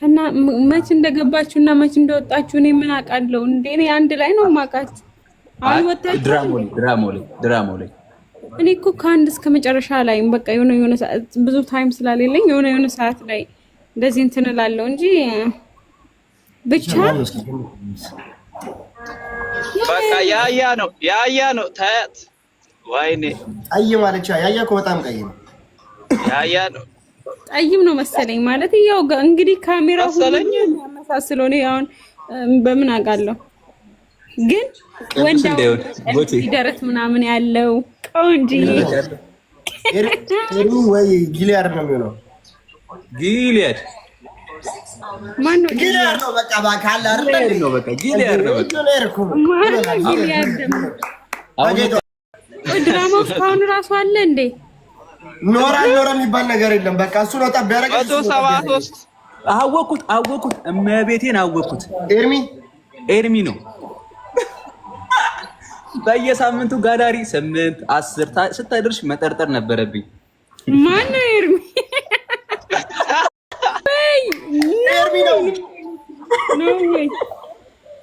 እና መች እንደገባችሁና መች እንደወጣችሁ እኔ ምን አውቃለሁ እንዴ? እኔ አንድ ላይ ነው ማውቃችሁ። አሁን ወጣችሁ ድራማው ላይ እኔ እኮ ከአንድ እስከ መጨረሻ ላይ በቃ የሆነ ሰዓት ብዙ ታይም ስላሌለኝ የሆነ ሰዓት ላይ እንደዚህ እንትን እላለሁ እንጂ ብቻ በቃ ያያ ነው ታያት። ወይኔ አይ ማለቻ ያያ እኮ በጣም ቀይ ነው። ያያ ነው ጠይም ነው መሰለኝ ማለት ያው እንግዲህ ካሜራው ሁሉ የሚያመሳስለው ነው። አሁን በምን አውቃለሁ ግን ወንዳው ደረት ምናምን ያለው ቆንጆ ኤርሚ ወይ ጊሊያድ ነው የሚሆነው። ጊሊያድ ማን ነው? ጊሊያድ ነው በቃ ባካላ አይደል ነው በቃ ጊሊያድ ነው በቃ ማን ነው ጊሊያድ ደግሞ? ድራማው እስካሁን ራሱ አለ እንዴ? ኖራ የሚባል ነገር የለም። በቃ እሱ ነው ጠብ ያደረገው። 173 አወኩት እመቤቴን አወኩት። ኤርሚ ነው። በየሳምንቱ ጋዳሪ 8 10 ስታደርሽ መጠርጠር ነበረብኝ። ማን ነው ኤርሚ? ኤርሚ ነው ወይ?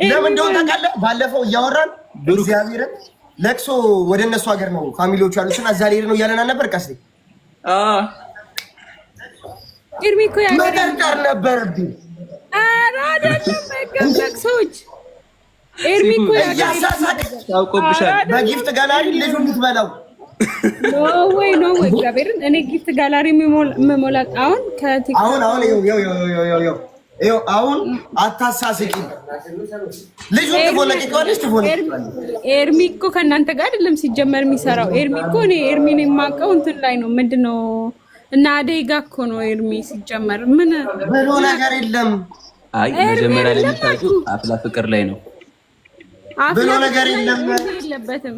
ለምን እንደሆነ ታውቃለህ? ባለፈው እያወራን እግዚአብሔርን ለቅሶ ወደ እነሱ ሀገር ነው ፋሚሊዎቹ ያሉትና እዛ ላይ ነው እያለና ነበር። ቀስ ኤርሚ እኮ መጠርጠር ነበረብኝ። ኧረ አይደለም ለቅሶች ኤርሚ እኮ ታውቆብሻል። በጊፍት ጋላሪ ልጁ ልትበላው ኖ ወይ እግዚአብሔርን እኔ ጊፍት ጋላሪ የምሞላ አሁን ከቲክቶክ አሁን አታሳስቂ። ልጁ ትፎለቂዋለሽ። ኤርሚ እኮ ከእናንተ ጋር አይደለም ሲጀመር የሚሰራው። ኤርሚ እኮ እኔ ኤርሚን የማውቀው እንትን ላይ ነው ምንድነው እና አደይ ጋ እኮ ነው ኤርሚ ሲጀመር ምን ብሎ ነገር የለም። አይ መጀመሪያ ላይ የምታውቂው አፍላ ፍቅር ላይ ነው ብሎ ነገር የለበትም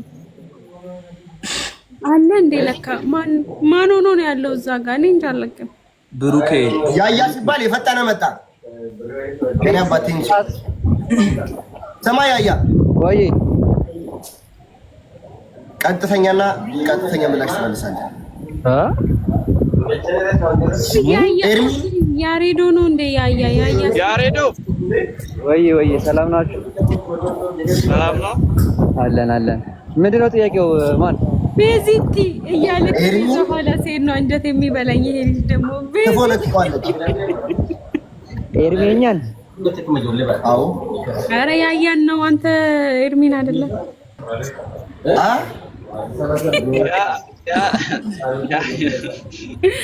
አለ እንዴ? ለካ ማን ሆኖ ነው ያለው እዛ ጋር? እኔ እንጃ አለቅም። ብሩኬ ያያ ሲባል የፈጠነ መጣ። ከኔ አባቴን ሰማይ ያያ ወይ ቀጥተኛ ምላሽ ትመልሳለህ። ያሬዶ ነው እንዴ? ያሬዶ ወይ ሰላም ናችሁ? ሰላም ነው አለን። ምንድነው ጥያቄው? ማን ቤዚቲ እያለ ከኋላ ሴት ነው እንጀት የሚበላኝ። ይሄ ልጅ ደግሞ ኤርሚኛን አዎ፣ ኧረ ያያን ነው አንተ ኤርሚን አይደለም።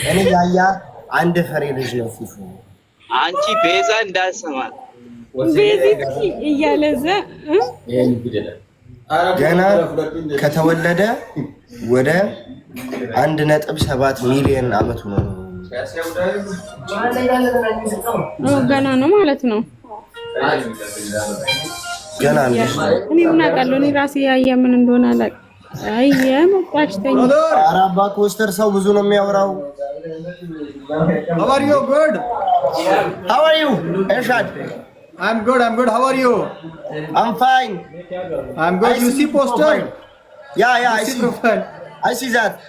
እኔ ያያ አንድ ፈሬ ልጅ ነው። ፊፉ አንቺ ቤዛ እንዳልሰማ ቤዚቲ እያለ ገና ከተወለደ ወደ 1.7 ሚሊዮን አመቱ ነው። ገና ነው ማለት ነው። ገና ነው። እኔ ምን አውቃለሁ? እኔ ራሴ ያያ ምን እንደሆነ አላውቅም። አየ መጣችተኝ አራባ ኮስተር ሰው ብዙ ነው የሚያወራው። How are you? Good. How are you? Ershad. I'm good. How are you? I'm fine. I'm good. You see poster? Yeah, I see. Profile. I see that.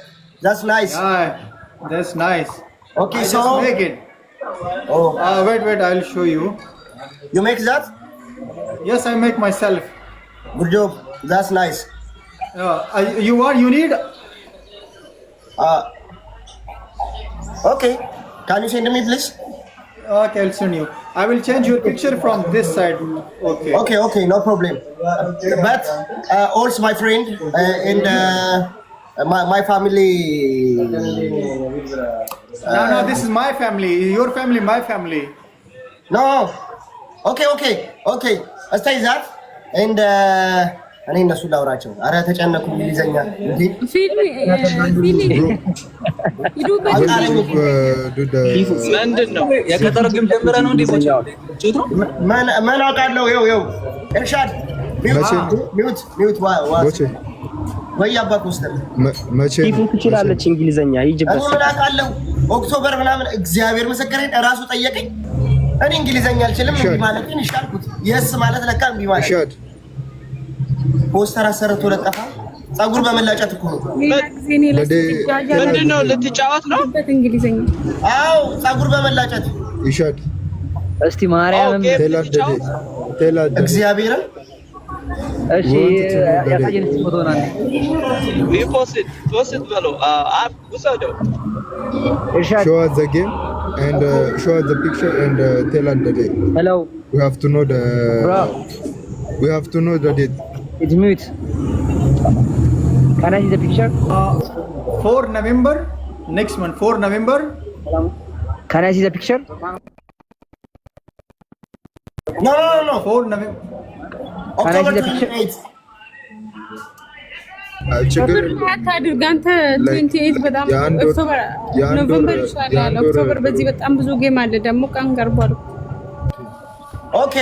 That's nice. Yeah, that's nice. Okay, I so just make it. Oh, Wait. I'll show you. you make that? Yes, I make myself. Good job. That's nice. You need? Okay. Can you send me, please? Okay, I'll send you. I will change your picture from this side. Okay. Okay, no problem. But also my friend and my family. No, this is my family. Your family, my family. No. Okay. Stay that and እኔ እነሱ ላውራቸው። አረ ተጨነቁ። እንግሊዘኛ እንዴ ምንድነው የከተረግም ጀምረ ነው እንዴ? ምን አውቃለሁ። ይኸው ኤርሻድ ሚውት ወይ አባ ኮስተር መቼ ትችላለች እንግሊዘኛ ይጅበት። ምን አውቃለሁ። ኦክቶበር ምናምን እግዚአብሔር ምስክሬን እራሱ ጠየቀኝ። እኔ እንግሊዘኛ አልችልም እንዴ ማለት ነው ይሻልኩት። የስ ማለት ለካ እንዴ ማለት ፖስተር አሰርቶ ለጠፋ ጸጉር በመላጨት እኮ ነው። ምንድነው? ልትጫወት ነው? እንግሊዘኛ? አዎ ጸጉር በመላጨት ይሻድ እስቲ ማርያም እግዚአብሔር እሺ ያሳየን ፎቶና ፖስት በለው ውሰደው show us the game and show us the picture and tell us the date. Hello. We have to know the date. It's mute. Can I see the picture? 4 November next month. 4 November. Can I see the picture? No. 4 November. Can I see the picture? አድርጋንተ 28 በጣም ኦክቶበር ኖቬምበር ይሻላል። ኦክቶበር በዚህ በጣም ብዙ ጌም አለ ደግሞ ቀን ቀርቧል። ኦኬ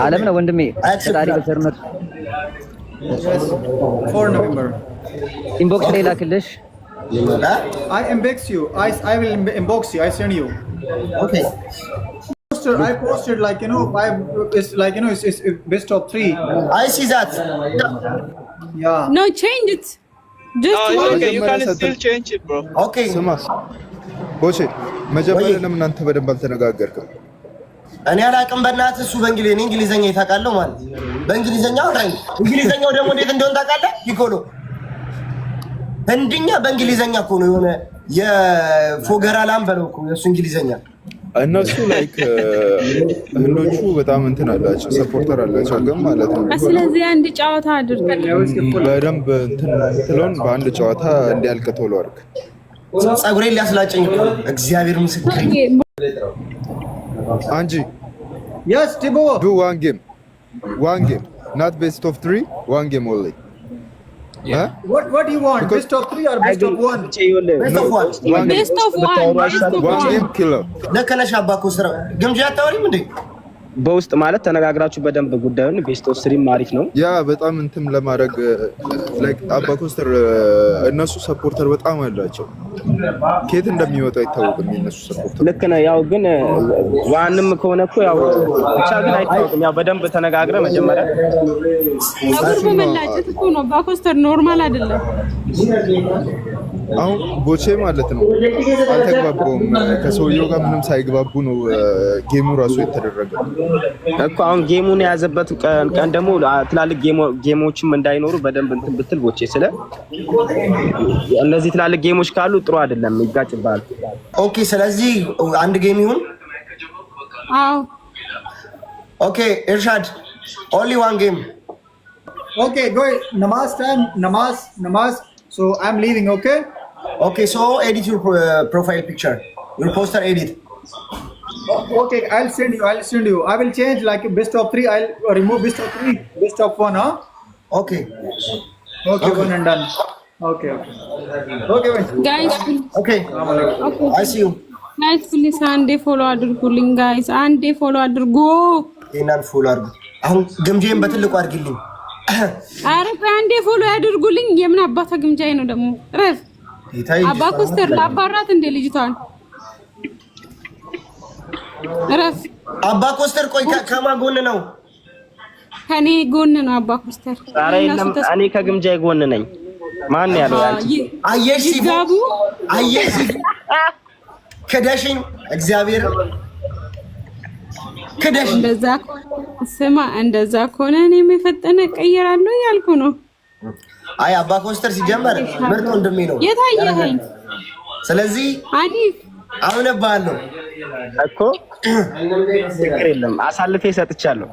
አለም ነው ወንድሜ ፈጣሪ በቸርነቱ 4 November ኢንቦክስ ላይ ላክልሽ። I inbox you. I will inbox you. I send you. Okay. I posted like it's like it's best of 3. I see that. Yeah. No, change it. Just okay, you can still change it, bro. Okay. ስማ ቦቼ መጀመሪያ ለምን አንተ በደንብ አልተነጋገርክም? እኔ አላቅም በእናትህ እሱ በእንግሊዘኛ ይታቃለው ማለት በእንግሊዘኛ አውራኝ። እንግሊዘኛው ደግሞ እንዴት እንደሆነ ታውቃለህ? ይኮሎ ህንድኛ በእንግሊዘኛ እኮ ነው የሆነ የፎገራ ላምበለው እኮ የሱ እንግሊዘኛ እነሱ ላይክ ህንዶቹ በጣም እንትን አላቸው ሰፖርተር አላቸው ግን ማለት ነው። ስለዚህ አንድ ጨዋታ አድርገን በደንብ እንትን ትሎን በአንድ ጨዋታ እንዲያልቅ ቶሎ አድርግ። ጸጉሬን ሊያስላጨኝ እግዚአብሔር ምስክር አንጂ Yes, Tibo. do one game not best of 3 one game only. Yeah. What do you want? Best of 3 or best of 1? Best of 1. Best of 1. One game killer. ለከነሻ አባኮ ስራ ግምጃ አታወሪም እንዴ? በውስጥ ማለት ተነጋግራችሁ በደንብ ጉዳዩን ቤስት ኦፍ 3 ማሪፍ ነው። ያ በጣም እንትን ለማድረግ ላይክ አባኮስተር እነሱ ሰፖርተር በጣም አላቸው። ከየት እንደሚወጣ አይታወቅም የነሱ ሰፖርተር። ልክ ነው። ያው ግን ዋንም ከሆነ እኮ ያው ብቻ ግን አይታወቅም። ያው በደንብ ተነጋግረ መጀመሪያ አሁን በመላጨት እኮ ነው። አባኮስተር ኖርማል አይደለም። አሁን ቦቼ ማለት ነው አልተግባባውም ከሰውየው ጋር ምንም ሳይግባቡ ነው ጌሙ ራሱ የተደረገው እኮ። አሁን ጌሙን የያዘበት ቀን ደግሞ ትላልቅ ጌሞችም እንዳይኖሩ በደንብ እንትን ብትል ቦቼ ስለ እነዚህ ትላልቅ ጌሞች ካሉ ጥሩ አይደለም ይጋጭባል። ኦኬ ስለዚህ አንድ ጌም ይሁን። አዎ ኦኬ ኢርሻድ only one game. Okay, go ahead. Namaz time. Namaz. So I'm leaving, okay? Okay, so edit your profile picture. Your poster edit. Okay, I'll send you. I will change like best of 3. I'll remove best of 3. Best of 1, huh? Okay. Okay, one and done. Okay. Guys, okay. I see you. Guys, please አንዴ ፎሎ አድርጉልኝ guys. አንዴ ፎሎ አድርጉ። ይናል ፎሎ አድርጉ። አሁን ግምጄን በትልቁ አድርግልኝ። አረ አንዴ ፎሎ ያድርጉልኝ። የምን አባታ ግምጃይ ነው ደግሞ ረፍ አባኮስተር ላባራት እንደ ልጅቷን ረፍ አባኮስተር ቆይ ከማን ጎን ነው? ከኔ ጎን ነው አባኮስተር። ዛሬ እኔ ከግምጃይ ጎን ነኝ። ማን ያለው አንቺ? አየሽ ሲጋቡ አየሽ ከዳሽኝ እግዚአብሔር ከዳሽ እንደዛ ስማ እንደዛ ከሆነ እኔም የፈጠነ ቀየራለሁ ያልኩ ነው። አይ አባኮስተር ሲጀመር ምርጥ ወንድሜ ነው የታየኸኝ። ስለዚህ አሁን ባለው እኮ ችግር የለም አሳልፌ ሰጥቻለሁ።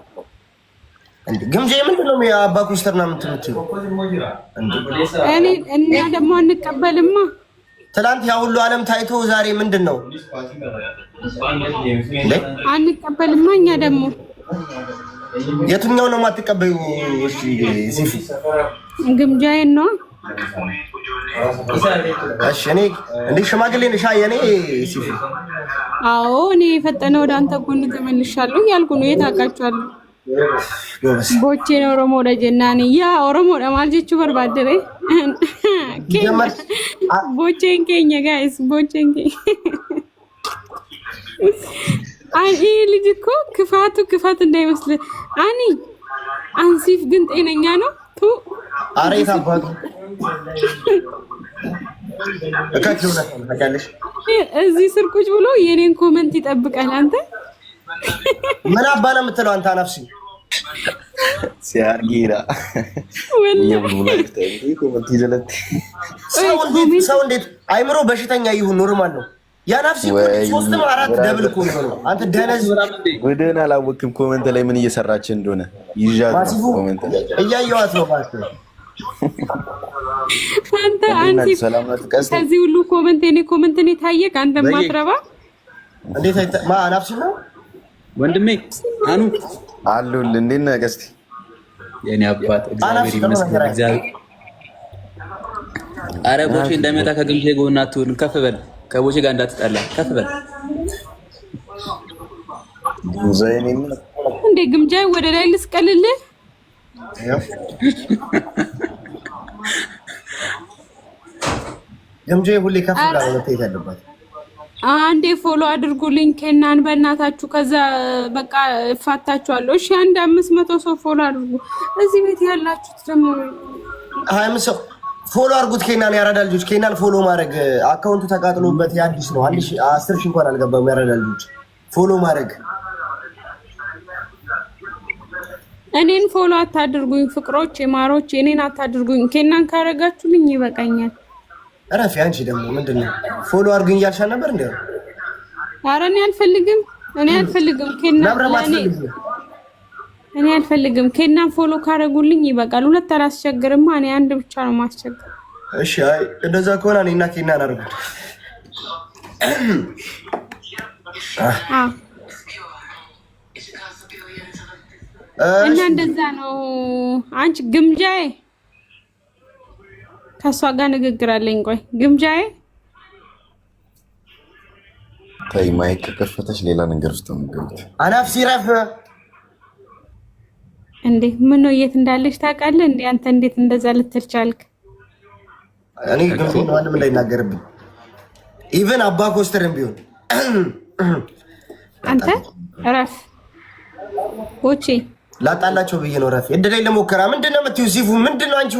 ግምጄ ምንድነው የአባኮስተር ነው የምትሉት? እኛ ደግሞ አንቀበልማ። ትላንት ያ ሁሉ ዓለም ታይቶ ዛሬ ምንድነው? አንቀበልማ እኛ ደግሞ የትኛው ነው የማትቀበዩ? እሺ ሲፊ ግምጃዬን ነው። እሺ እኔ እንዴ ሽማግሌ ነሽ? የኔ ሲፊ አዎ እኔ ፈጠነ ወደ አንተ ጎን ተመልሻለሁ ያልኩ ነው። የታውቃችኋለሁ ቦቼ ነው ኦሮሞ ለጀናኒ ያ ኦሮሞ ለማልጀቹ በርባደሬ ቦቼን ከኛ ጋይስ ቦቼን አይ ልጅ እኮ ክፋት እንዳይመስል አንሲፍ ግን ጤነኛ ነው። ቱ አሬ ታባቱ እዚህ ስር ቁጭ ብሎ የኔን ኮሜንት ይጠብቃል። አንተ ምን አባና የምትለው አንተ አናፍሲ ሲያርጊራ ሰው እንዴት አይምሮ በሽተኛ ይሁን ኖርማል ነው። ያናፍሲ ሶስት ነው አራት ደብል እኮ ነው። አንተ ደነዝ ወደና አላወቅም። ኮሜንት ላይ ምን እየሰራች እንደሆነ ይዣት ኮሜንት ላይ እያየኋት ነው ማለት አንተ ከዚህ ሁሉ ኮሜንት እኔ ኮሜንት ነው ታየክ አንተ ማትረባ እንዴት አናፍሲ ነው ወንድሜ አኑ አሉል እንዴት ነህ ገስቲ የኔ አባት እግዚአብሔር ይመስገን እግዚአብሔር አረ ቦቼ እንደመጣ ከግምቴ ጎና አትሁን ከፍ በል ከቦቼ ጋር እንዳትጣላ ከፍ በል ዘይኔ እንዴ ግምጃይ ወደ ላይ ልስቀልልህ ግምጃይ ሁሌ ከፍ ብላ ነው መታየት ያለባት አንዴ ፎሎ አድርጉልኝ ከናን በእናታችሁ ከዛ በቃ እፋታችኋለሁ እሺ 500 ሰው ፎሎ አድርጉ እዚህ ቤት ያላችሁት ደግሞ 25 ሰው ፎሎ አድርጉት ከናን ያራዳ ልጆች ከናን ፎሎ ማድረግ አካውንቱ ተቃጥሎበት ያዲስ ነው 10,000 እንኳን አልገባም ያራዳ ልጆች ፎሎ ማድረግ እኔን ፎሎ አታድርጉኝ ፍቅሮች የማሮች እኔን አታድርጉኝ ከናን ካረጋችሁልኝ ይበቃኛል አራፊ አንቺ ደግሞ ምንድነው ፎሎ አድርጉኝ ያልሻል ነበር እንዴ ኧረ እኔ አልፈልግም እኔ አልፈልግም ከናን ፎሎ ካረጉልኝ ይበቃል ሁለት አላስቸግርማ እኔ አንድ ብቻ ነው ማስቸግር እሺ አይ እንደዛ ከሆነ እኔና ከናን አድርጉ እና እንደዛ ነው አንቺ ግምጃዬ ከሷ ጋር ንግግር አለኝ ቆይ ግምጃዬ ታይ ማይክ ከፈተሽ ሌላ ነገር ውስጥ ነው አናፍሲ ረፍ እንዴ ምን ነው የት እንዳለሽ ታውቃለህ እንዴ አንተ እንዴት እንደዛ ልትል ቻልክ እኔ ግምጃ ማንም እንዳይናገርብኝ ኢቭን አባ ኮስተርም ቢሆን አንተ ረፍ ወጪ ላጣላቸው ብዬ ነው ረፍ እድለኝ ለሞከራ ምንድነው የምትይው ሲፉ ምንድነው አንቺ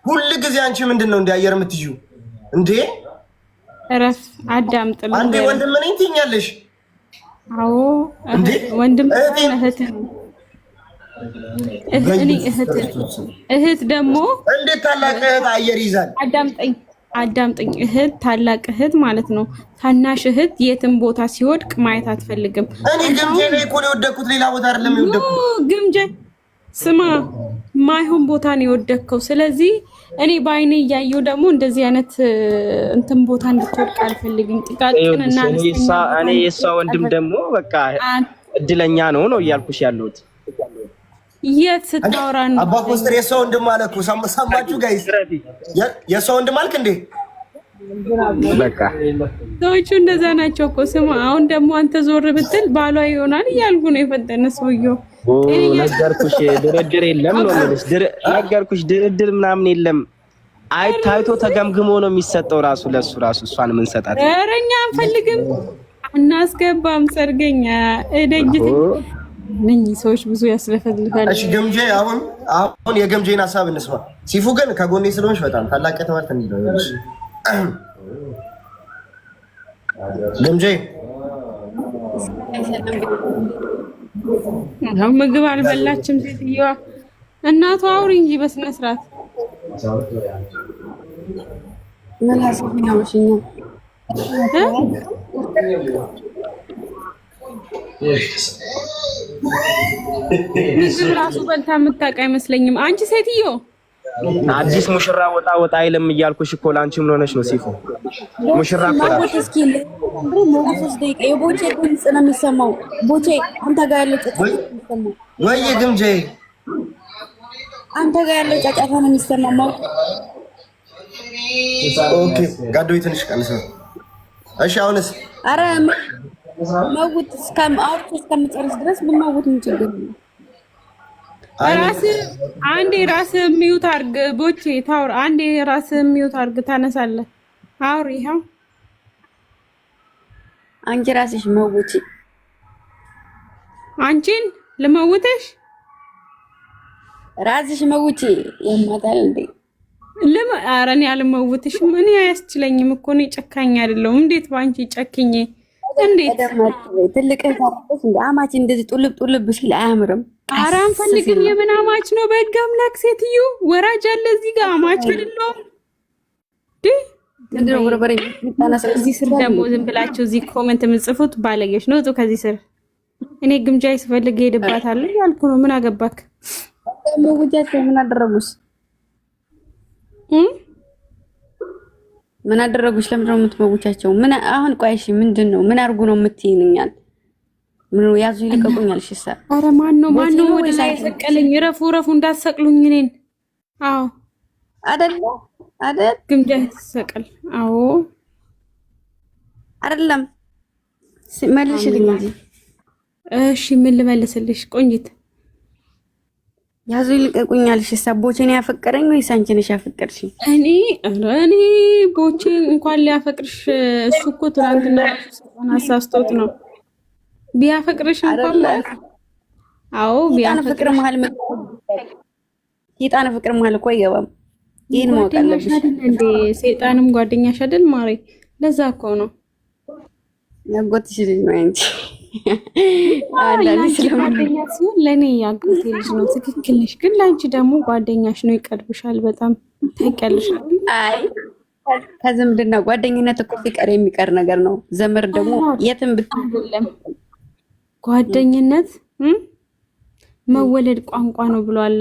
ሁሉ ጊዜ አንቺ ምንድነው እንደ አየር የምትይው እንዴ ረፍ አዳምጥልኝ አንዴ ወንድም ነኝ ትኛለሽ አዎ ወንድም እህት ደግሞ እንዴት ታላቅ እህት አየር ይዛል አዳምጠኝ እህት ታላቅ እህት ማለት ነው ታናሽ እህት የትም ቦታ ሲወድቅ ማየት አትፈልግም እኔ ግምጄ ላይ እኮ ነው የወደኩት ሌላ ቦታ አይደለም የወደኩት ግምጄ ስማ ማይሆን ቦታ ነው የወደከው ስለዚህ እኔ ባይኔ ያየው ደግሞ እንደዚህ አይነት እንትን ቦታ እንድትወድቅ አልፈልግም ጥቃቅንና እኔ የሷ ወንድም ደግሞ በቃ እድለኛ ነው እያልኩሽ ያለሁት የት ስታወራን አባ ኮስተር የሷ ወንድም አለኩ ሰማችሁ ጋይስ የሷ ወንድም አልክ እንዴ በቃ ሰዎቹ እንደዛ ናቸው እኮ ስማ አሁን ደግሞ አንተ ዞር ብትል ባሏ ይሆናል እያልኩ ነው የፈጠነ ሰውየው ነገርኩሽ ድርድር የለም ነው ማለት ነገርኩሽ ድርድር ምናምን የለም አይ ታይቶ ተገምግሞ ነው የሚሰጠው ራሱ ለሱ ራሱ እሷን ምን ሰጣት አረኛ አንፈልግም እናስገባም ሰርገኛ እደጅት ነኝ ሰዎች ብዙ ያስለፈልፋል እሺ ገምጄ አሁን የገምጄን ሐሳብ እንስማ ሲፉ ግን ከጎኔ ስለሆንሽ በጣም ታላቅ ተማርተ እንዲለው ገምጄ ምግብ አልበላችም ሴትዮዋ እናቷ አውሪ እንጂ በስነ ስርዓት ምን አስፈኛውሽኝ ራሱ በልታ የምታውቅ አይመስለኝም አንቺ ሴትዮ አዲስ ሙሽራ ወጣ አይልም እያልኩሽ እኮ ላንቺ ምን ሆነሽ ነው ሲፉ ሙሽራ እኮ ማለት እስኪ ለሞቱስ ደቂቃ የቦቼ ድምጽ ነው የሚሰማው ቦቼ አንተ ጋር ያለው ጫጫታ ነው የሚሰማው ወይ ግምጄ አንተ ጋር ያለው ጫጫታ ነው የሚሰማው ኦኬ ጋዶ ትንሽ ቀንስ እሺ አሁንስ አረ መውት እስከምጨርስ ድረስ ምን መውት ምን ችግር ነው አንዴ ራስ ሚውት አርግ ቦቼ ታውር አንዴ ራስ ሚውት አርግ ታነሳለህ አውሪ ይሄው አንቺ ራስሽ መውጪ አንቺን ለመውተሽ ራስሽ መውጪ የማታል እንዴ አረን ያልመውትሽ ምን ያስችለኝም እኮ ነው ጨካኝ አይደለም እንዴት ባንቺ ጨክኜ እንዴት ትልቅ ታረቀስ እንደ አማች እንደዚህ ጡልብ ጡልብ ሲል አያምርም። ኧረ አንፈልግም። የምን አማች ነው? በሕግ አምላክ ሴትዮ ወራጅ አለ እዚህ ጋር አማች አይደለም። ምንድነው ወረበሬ እዚህ ስር ደግሞ ዝም ብላችሁ እዚህ ኮሜንት የምጽፉት ባለጌሽ ነው። እጡ ከዚህ ስር እኔ ግምጃ ይስፈልግ ሄድባታለሁ ያልኩ ነው። ምን አገባክ? ሙጉጃቸው ምን አደረጉሽ? ምን አደረጉሽ? ለምንድን ነው የምትመጉቻቸው? ምን አሁን ቆይሽ ምንድነው? ምን አርጉ ነው የምትይኝኛል? ምን ያዙ ይልቀቁኛል? እሺ ሰ አረ ማን ነው ወደ ላይ ሰቀለኝ? ረፉ እንዳትሰቅሉኝ እኔን። አዎ አይደል ግምጃ ተሰቀል። አዎ አይደለም መልሽልኝ እንጂ። እሺ ምን ልመልስልሽ ቆንጂት? ያዙ ይልቀቁኛል። እሺ ቦቼን ያፈቀረኝ ወይስ አንቺ ነሽ ያፈቀርሽኝ? እኔ ቦቼ እንኳን ሊያፈቅርሽ እሱ እኮ ትናንትና ሰውን አሳስቶት ነው። ቢያፈቅርሽ እንኳን አዎ ቢያፈቅር ሴጣን ፍቅር መሀል እኮ አይገባም። ይሄን ማወቅ አለብሽ እንዴ። ሴጣንም ጓደኛሽ አይደል ማሬ? ለዛ እኮ ነው ያጎትሽ ልጅ ነው እንጂ ጓደኛ ሲሆን ለእኔ ያጎቴ ልጅ ነው። ትክክል ነሽ። ግን ለአንቺ ደግሞ ጓደኛሽ ነው፣ ይቀርብሻል በጣም ታውቂያለሽ። አይ ከዝምድና ጓደኝነት እኮ ሲቀር የሚቀር ነገር ነው። ዘመድ ደግሞ የትም ብትለም ጓደኝነት መወለድ ቋንቋ ነው ብሏል።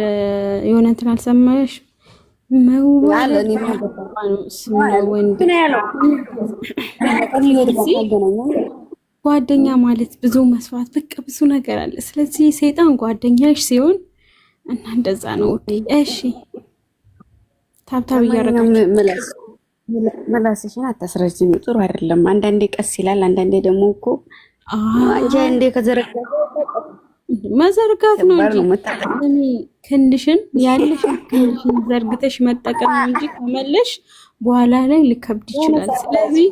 የሆነ እንትን አልሰማሽ? መወለድ ጓደኛ ማለት ብዙ መስዋዕት በቃ ብዙ ነገር አለ። ስለዚህ ሰይጣን ጓደኛሽ ሲሆን እና እንደዛ ነው። እሺ ታብታብ እያደረጋችሁ መላስሽን አታስረጅም። ጥሩ አይደለም። አንዳንዴ ቀስ ይላል፣ አንዳንዴ ደግሞ እኮ አንቺ እንደ መዘርጋት ነው እንጂ ክንድሽን ክንድሽን ዘርግተሽ መጠቀም ነው እንጂ ከመለሽ በኋላ ላይ ሊከብድ ይችላል። ስለዚህ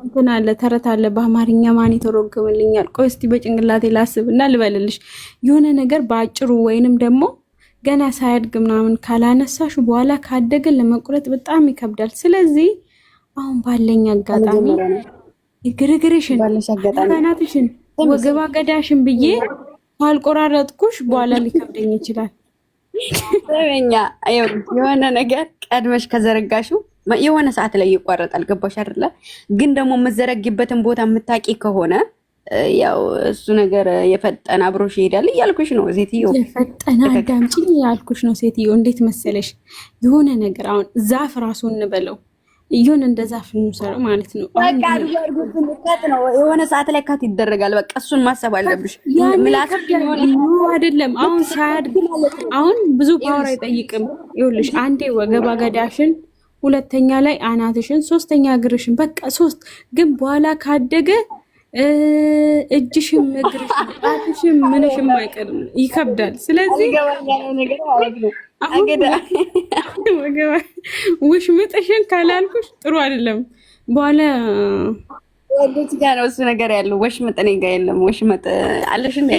እንትን አለ ተረት አለ በአማርኛ ማን ይተረጎምልኛል? ቆይ እስቲ በጭንቅላቴ ላስብና ልበልልሽ። የሆነ ነገር በአጭሩ ወይንም ደግሞ ገና ሳያድግ ምናምን ካላነሳሽ በኋላ ካደገ ለመቁረጥ በጣም ይከብዳል። ስለዚህ አሁን ባለኝ አጋጣሚ ግርግርሽን ባናትሽን ወገባ ገዳሽን ብዬ ካልቆራረጥኩሽ በኋላ ሊከብደኝ ይችላል። የሆነ ነገር ቀድመሽ ከዘረጋሽው የሆነ ሰዓት ላይ ይቋረጣል። ገባሽ አይደለ? ግን ደግሞ የምትዘረጊበትን ቦታ የምታቂ ከሆነ ያው እሱ ነገር የፈጠነ አብሮሽ ይሄዳል እያልኩሽ ነው ሴትዮ። የፈጠነ አዳምጪኝ ያልኩሽ ነው ሴትዮ። እንዴት መሰለሽ የሆነ ነገር አሁን ዛፍ ራሱ እንበለው ይሁን እንደ ዛፍ እንሰራው ማለት ነው። በቃ ነው የሆነ ሰዓት ላይ ካት ይደረጋል። በቃ እሱን ማሰብ አለብሽ። ምላስ አይደለም አሁን ሳያድግ አሁን ብዙ ፓወር አይጠይቅም። ይኸውልሽ አንዴ ወገባ ገዳሽን፣ ሁለተኛ ላይ አናትሽን፣ ሶስተኛ እግርሽን በቃ ሶስት ግን በኋላ ካደገ እጅሽም እግርሽም ጣትሽም ምንሽም አይቀርም፣ ይከብዳል። ስለዚህ ውሽምጥሽን ካላልኩሽ ጥሩ አይደለም። በኋላ ወንዶች ጋር ነው እሱ ነገር ያለው። ወሽመጥ እኔ ጋር የለም። ወሽመጥ አለሽ እንዴ?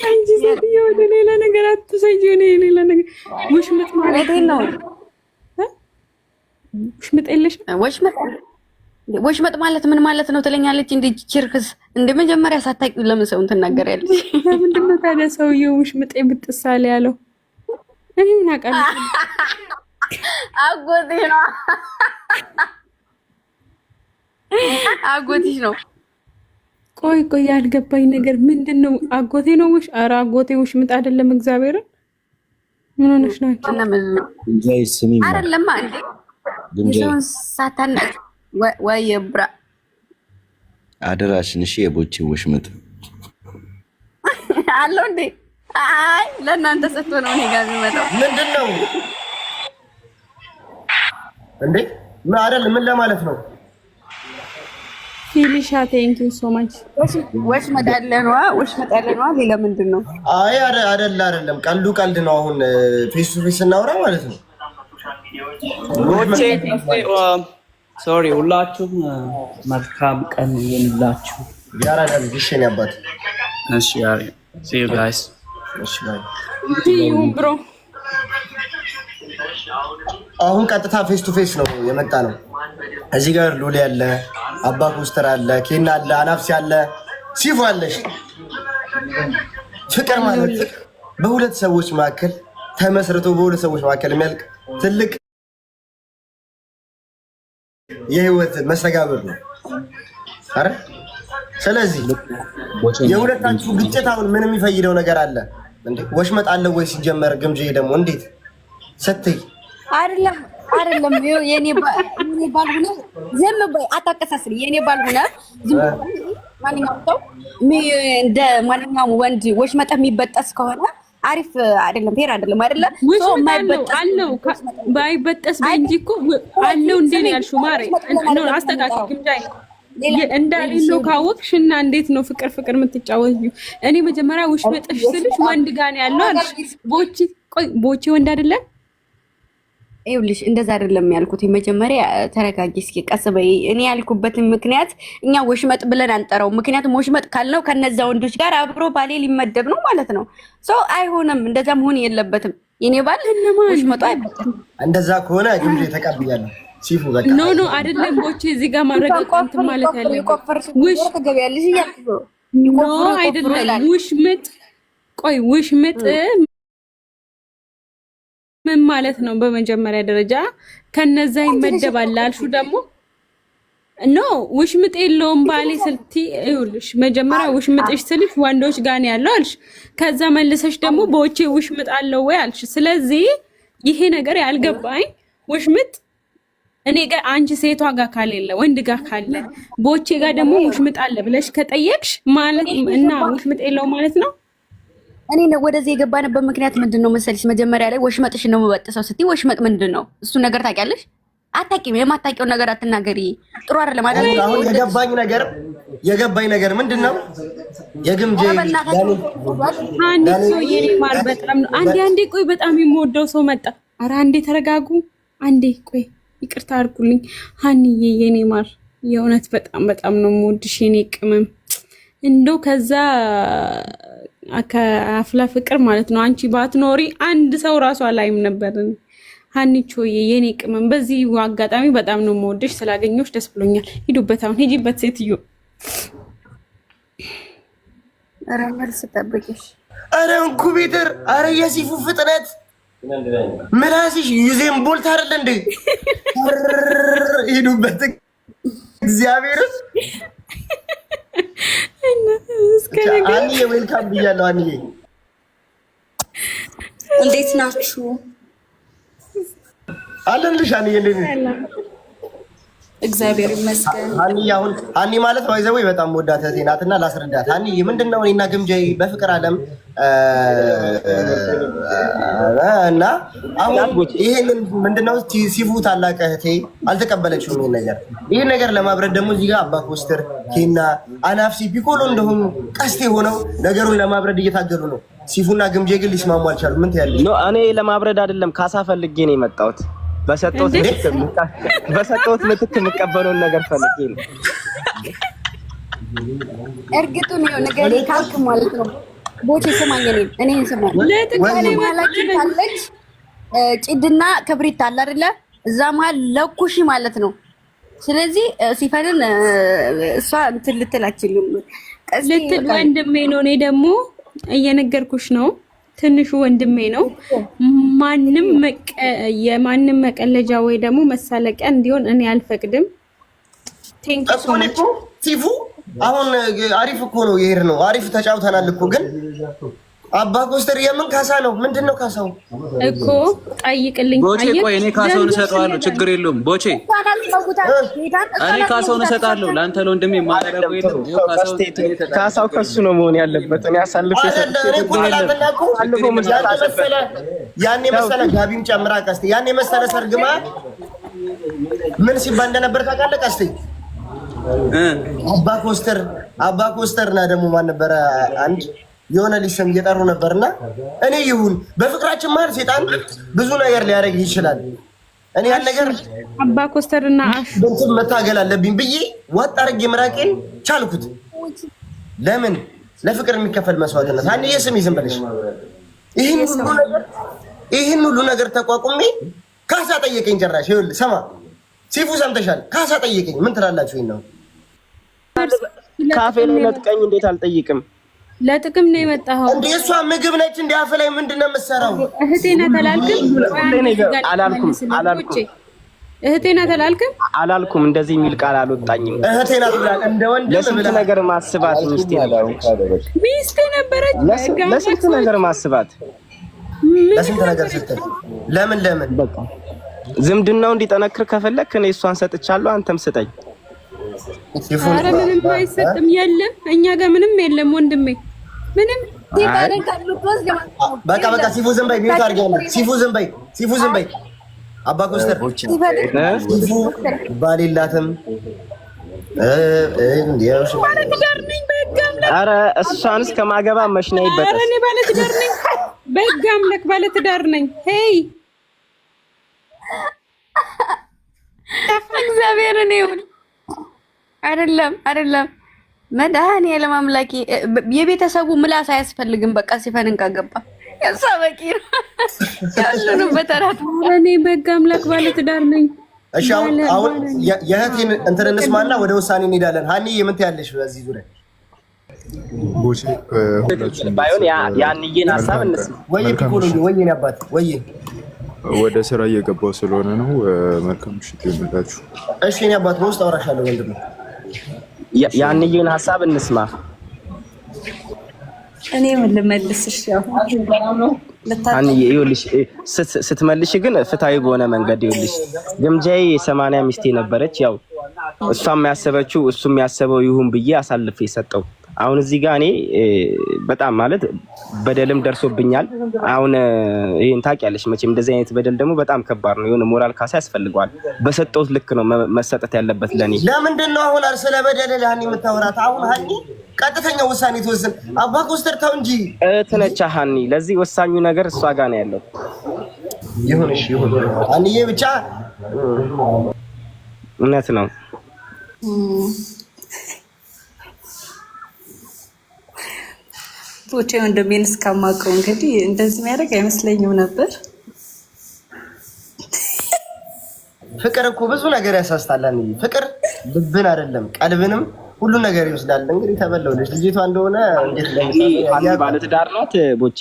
አንቺ ሴትዮ ወደ ሌላ ነገር አትሰጂ። ወደ ሌላ ነገር ውሽመጥ ማለት ነው። ውሽመጥ የለሽም? ወሽመጥ ማለት ምን ማለት ነው ትለኛለች። እንደ ችርክስ እንደ መጀመሪያ ሳታውቂው ለምን ሰውን ትናገሪያለሽ? ለምንድን ነው ታዲያ ሰውዬው ውሽመጥ የምትሳለ ያለው? እኔ ምን አውቃለሁ? አጎትሽ ነው አጎትሽ ነው። ቆይ ያልገባኝ ነገር ምንድን ነው? አጎቴ ነው ውሽ? ኧረ አጎቴ ውሽመጥ አይደለም። እግዚአብሔርን ምን ሆነሽ ናቸው? አይደለም እንዴ ሰውን ሳታና ወይ ብራ አደራሽን። እሺ የቦቼ ወሽመጥ አለው እንዴ? አይ ለእናንተ ሰጥቶ ነው እኔ ጋር የሚመጣው። ምንድነው እንዴ? ምን አይደል? ምን ለማለት ነው? ፊሊሻ ቴንክ ዩ ሶ ማች። ወሽመጥ ያለነዋ ሌላ ምንድን ነው? አይ አይደለም፣ ቀልድ ነው። አሁን ፌስ ቱ ፌስ እናውራ ማለት ነው። ቦቼ ሶሪ ሁላችሁም መልካም ቀን ይሁንላችሁ። ያራዳ ልጅሽን ያባት እሺ ያሬ see you guys እሺ ባይ ብሮ አሁን ቀጥታ ፌስ ቱ ፌስ ነው የመጣ ነው። እዚህ ጋር ሉሊ አለ፣ አባ ኮስተር አለ፣ ኬና አለ፣ አናፍሲ አለ፣ ሲፉ አለሽ። ፍቅር ማለት በሁለት ሰዎች መካከል ተመስርቶ በሁለት ሰዎች መካከል የሚያልቅ ትልቅ የህይወት መስተጋብር ነው። አረ ስለዚህ የሁለታችሁ ግጭት አሁን ምን የሚፈይደው ነገር አለ እንዴ? ወሽመጥ አለ ወይ ሲጀመር? ግምጄ ደግሞ እንዴት ስትይ አይደለም የኔ ባልሆነ ዝም በይ አታቀሳስሪ። የኔ ባልሆነ ዝም ማንኛውም ሰው እንደ ማንኛውም ወንድ ወሽመጥ የሚበጠስ ከሆነ አሪፍ አይደለም፣ ፌር አይደለም። አይደለ ሰው የማይበጠስ አለው ባይበጠስ እንጂ እኮ አለው እንዴ ነው ያልሽው? ማሬ ነው አስተካክል ግምጃይ እንዳሌለው ካወቅሽና እንዴት ነው ፍቅር የምትጫወቺው? እኔ መጀመሪያ ወሽመጥሽ ስልሽ ወንድ ጋር ነው ያለው አልሽ። ቦቼ ወንድ አይደለም። ይኸውልሽ እንደዛ አይደለም ያልኩት። መጀመሪያ ተረጋጊ እስኪ፣ ቀስ በይ። እኔ ያልኩበትን ምክንያት እኛ ወሽመጥ ብለን አንጠራው። ምክንያቱም ወሽመጥ ካልነው ከነዛ ወንዶች ጋር አብሮ ባሌ ሊመደብ ነው ማለት ነው። ሰው አይሆንም፣ እንደዛ መሆን የለበትም። የኔ ባል ወሽመጡ አይበጣም። እንደዛ ከሆነ ግምጄ ተቀብያለሁ። ሲፉ በቃ ኖ አይደለም። ቦቼ እዚህ ጋር ማረጋጋት ማለት ያለ ውሽ ተገቢያለሽ እያልኩ ኖ አይደለም። ውሽመጥ ምን ማለት ነው? በመጀመሪያ ደረጃ ከነዛ ይመደባል አልሹ። ደግሞ ኖ ውሽምጥ የለውም ባሌ ስልቲ። ይኸውልሽ መጀመሪያ ውሽምጥሽ ስልሽ ወንዶች ጋር ነው ያለው አልሽ። ከዛ መልሰሽ ደግሞ ቦቼ ውሽምጥ አለው ወይ አልሽ። ስለዚህ ይሄ ነገር ያልገባኝ ውሽምጥ እኔ ጋር አንቺ ሴቷ ጋር ካለ ወንድ ጋር ካለ ቦቼ ጋር ደግሞ ውሽምጥ አለ ብለሽ ከጠየቅሽ ማለት እና ውሽምጥ የለውም ማለት ነው። እኔ ነው ወደዚህ የገባንበት ምክንያት ምንድነው መሰለሽ? መጀመሪያ ላይ ወሽመጥሽ ነው የምበጥሰው ስትይ ወሽመጥ ምንድነው? እሱ ነገር ታውቂያለሽ? አታውቂም። የማታውቂው ነገር አትናገሪ። ጥሩ አይደለም አይደል? አሁን የገባኝ ነገር ምንድነው? የግምጄ አንዴ የኔ ማር በጣም ነው። አንዴ ቆይ፣ በጣም የምወደው ሰው መጣ። ኧረ አንዴ ተረጋጉ። አንዴ ቆይ፣ ይቅርታ አድርጉልኝ። ሀኒዬ የኔ ማር የእውነት በጣም ነው የምወድሽ የኔ ቅመም። እንደው ከዛ አፍላ ፍቅር ማለት ነው። አንቺ ባትኖሪ አንድ ሰው ራሱ አላይም ነበር። ሀኒቾዬ የኔ ቅመም፣ በዚህ አጋጣሚ በጣም ነው የምወድሽ። ስላገኘሁሽ ደስ ብሎኛል። ሂዱበት፣ አሁን ሂጂበት ሴትዮ። ኧረ መልስ ጠብቂሽ። ኧረ ኢንኩቤተር፣ ኧረ የሲፉ ፍጥነት ምላስሽ ዩዜን ቦልት አይደል እንዴ? ሂዱበት እግዚአብሔር። አንዬ ዌልካም ብያለሁ። አንዬ እንዴት ናችሁ? አለንልሽ። አንዬ እንዴት ነሽ? እግዚአብሔር ይመስገን። ሀኒ ማለት ባይዘው በጣም ወዳት እህቴ ናትና ላስረዳት። ሀኒ ምንድነው እኔና ግምጄ በፍቅር ዓለም እና አሁን ይሄንን ምንድነው ሲፉ ታላቅ እህቴ አልተቀበለችውም ይሄን ነገር ለማብረድ ደግሞ እዚህ ጋር አባ ኮስተር፣ ኬና፣ አናፍሲ፣ ፒኮሎ እንደሆኑ ቀስቴ ሆነው ነገሩን ለማብረድ እየታገሉ ነው። ሲፉና ግምጄ ግን ሊስማሙ አልቻሉም። ምን ትያለሽ? እኔ ለማብረድ አይደለም ካሳ ፈልጌ ነው የመጣሁት። በሰጠሁት ምትክ የምቀበለውን ነገር ፈልጌ ነው። እርግጡን ነው ነገር ካልክ ማለት ነው። ቦቼ ስማኝ፣ እኔን ስማኝ። ለጥቅም ካለች ጭድና ክብሪት አለ አይደለ? እዛ መሀል ለኩሺ ማለት ነው። ስለዚህ ሲፈልን እሷ እንትን ልትል አትችልም። ልትል ወንድሜ ነው። እኔ ደግሞ እየነገርኩሽ ነው። ትንሹ ወንድሜ ነው። የማንም መቀለጃ ወይ ደግሞ መሳለቂያ እንዲሆን እኔ አልፈቅድም። ቴንክ ዩ ሶ ማች ሲፉ። አሁን አሪፍ እኮ ነው ይሄር ነው አሪፍ ተጫውተናል እኮ ግን አባ ኮስተር የምን ካሳ ነው? ምንድነው ካሳው እኮ ጠይቅልኝ። ቦቼ ቆይ እኔ ካሳውን እሰጠዋለሁ፣ ችግር የለውም ቦቼ። እኔ ካሳውን እሰጣለሁ ለአንተ ለወንድሜ ማረጋው የለም። ካሳው ከሱ ነው መሆን ያለበት። እኔ አሳልፌ ያኔ መሰለ ጋቢም ጨምራ ቀስቴ ያኔ መሰለ ሰርግማ ምን ሲባል እንደነበር ታውቃለህ? ቀስቴ አባ ኮስተር እና ደግሞ ማን ነበረ አንድ የሆነ ሊሰም እየጠሩ ነበርና እኔ ይሁን በፍቅራችን ማለት ሴጣን ብዙ ነገር ሊያደርግ ይችላል። እኔ ያን ነገር አባ ኮስተርና እንትን መታገል አለብኝ ብዬ ዋጥ አድርጌ ምራቄን ቻልኩት። ለምን ለፍቅር የሚከፈል መስዋዕትነት አንዬ ስም ይዝም ብለሽ ይሄን ሁሉ ነገር ተቋቁሜ ካሳ ጠየቀኝ ጭራሽ። ይኸውልህ ስማ ሲፉ ሰምተሻል? ካሳ ጠየቀኝ። ምን ትላላችሁ? ይሄን ነው ካፌ ላይ ለጥቀኝ እንዴት አልጠይቅም? ለጥቅም ነው የመጣኸው እንዴ? እሷ ምግብ ነች እንዴ? አፍ ላይ ምንድነው የምትሰራው? እህቴና ተላልክም እህቴና ተላልክም አላልኩም። እንደዚህ የሚል ቃል አልወጣኝም። እህቴና ተላልክ እንደ ወንድም ለስንት ነገር ማስባት ሚስቴ ነበረች። ለስንት ነገር ማስባት ለስንት ነገር ስትል ለምን በቃ ዝምድናው እንዲጠነክር ከፈለክ እኔ እሷን ሰጥቻለሁ፣ አንተም ስጠኝ። ኧረ ምንም አይሰጥም። የለም እኛ ጋር ምንም የለም ወንድሜ፣ ምንም በቃ ሲፉ ዝም በይ። ሚውት አድርጊያለሁ። ሲፉ ዝም በይ። አባ ኮስተር ሲፉ ባል የላትም። ኧረ እሷንስ ከማገባ መሽና ይበጣል። ኧረ እኔ ባለትዳር ነኝ፣ በሕግ አምላክ ባለትዳር ነኝ። ሄይ እግዚአብሔርን ይሁን። አይደለም መድኃኒዓለም አምላኬ፣ የቤተሰቡ ምላስ አያስፈልግም። በቃ ሲፈንን ካገባ ያሳ በቂ ነው። ያሉን በተራት እኔ በሕግ አምላክ ባለትዳር ነኝ። እሺ አሁን የእህቴን እንትን እንስማና ወደ ውሳኔ እንሄዳለን። ሀኒ ምን ትያለሽ በዚህ ዙሪያ? ቦቼ ሁላችሁም ባይሆን ያንዬን ሀሳብ እንስማ። ወይ ፒኮሎጂ ወይ የኔ አባት ወይ ወደ ስራ እየገባው ስለሆነ ነው። መልካም ምሽት ይሁንላችሁ። እሺ የኔ አባት በውስጥ አወራሻለሁ ወንድም። ያንዬን ሀሳብ እንስማ። እኔ ምን ልመልስሽ? ያው አንዬ ይኸውልሽ፣ ስትመልሽ ግን ፍትሃዊ በሆነ መንገድ ይኸውልሽ፣ ግምጃዬ 80 ሚስቴ ነበረች። ያው እሷም ያሰበችው እሱም ያሰበው ይሁን ብዬ አሳልፌ ሰጠው። አሁን እዚህ ጋር እኔ በጣም ማለት በደልም ደርሶብኛል። አሁን ይሄን ታውቂያለሽ መቼም እንደዚህ አይነት በደል ደግሞ በጣም ከባድ ነው። የሆነ ሞራል ካሳ ያስፈልገዋል። በሰጠውት ልክ ነው መሰጠት ያለበት ለኔ። ለምንድን ነው አሁን ስለ በደል ለሀኒ የምታወራት? አሁን ሀኒ ቀጥተኛ ውሳኔ ትወስን። አባ ኮስተር ተው እንጂ እትነቻ ሀኒ፣ ለዚህ ወሳኙ ነገር እሷ ጋር ነው ያለው። ይሁን እሺ ይሁን። ሀኒዬ ብቻ እውነት ነው። ቦቼ ወንድሜን እስከማውቀው እንግዲህ እንደዚህ የሚያደርግ አይመስለኝም ነበር። ፍቅር እኮ ብዙ ነገር ያሳስታል። ፍቅር ልብን አይደለም ቀልብንም ሁሉ ነገር ይወስዳል። እንግዲህ ተበለውልሽ ልጅቷ እንደሆነ እንዴት ለምሳሌ ባለትዳር ናት ቦቼ